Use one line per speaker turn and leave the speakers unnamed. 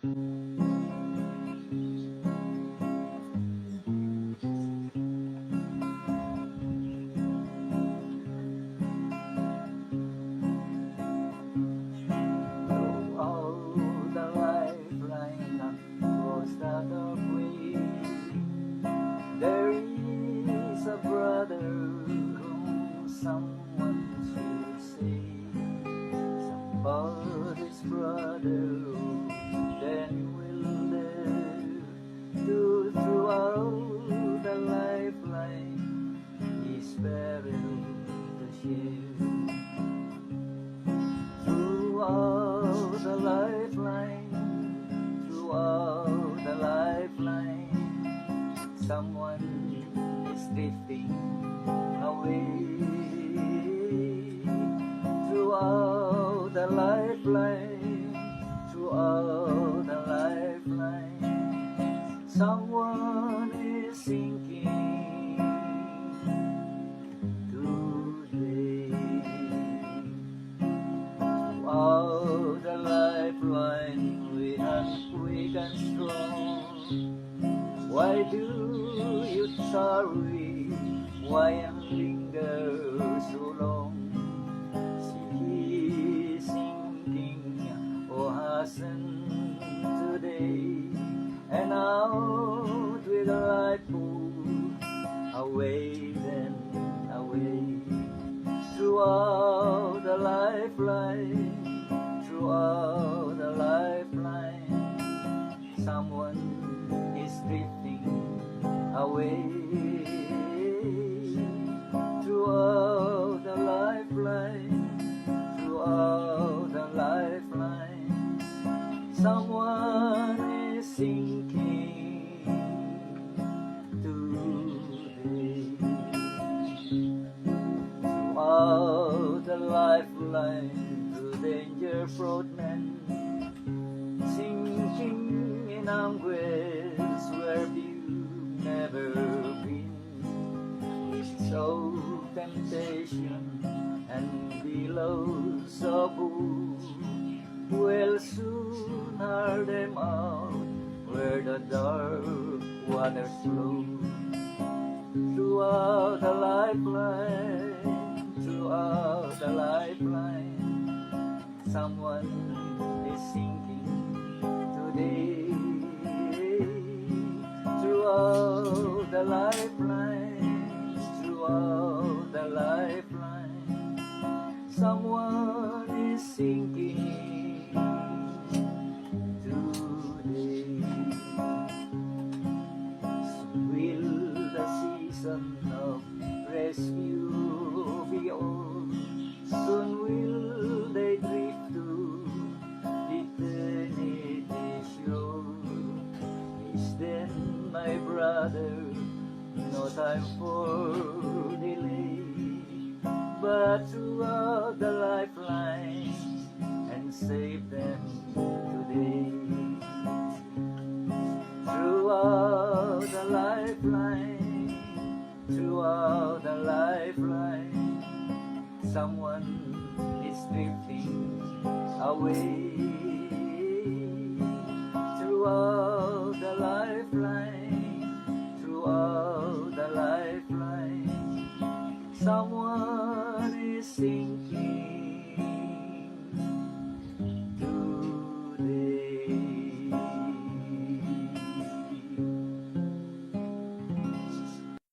There is a brother whom someone should see. Somebody's brother who then will live to throughout the lifeline he's buried the share. Throughout the lifeline, throughout the lifeline, someone is drifting away. Throughout the lifeline, throughout the lifeline, someone is sinking today. Throughout the lifeline, we and strong. Why do you tarry? Why linger so long? See, he's sinking, oh hasten today, and out with a light pool, away then away. Throughout the lifeline, throughout the lifeline, someone is drifting away. Throughout the lifeline, throughout the lifeline, someone is sinking today. Throughout the lifeline, through danger fraught men, sinking in anguish where you've never been. With so temptation and billows of woe will soon hurl them out where the dark waters flow. Throughout the lifeline, throughout the lifeline, someone is sinking today. Throughout the lifeline, throughout the lifeline, someone is sinking today. Will the season of rescue be o'er? Soon will they drift to eternity's shore. Is then, my brother, no time for delay, but throughout the lifeline and save them today. Throughout the lifeline, throughout the lifeline, someone is drifting away. Throughout the lifeline, throughout the lifeline, someone is singing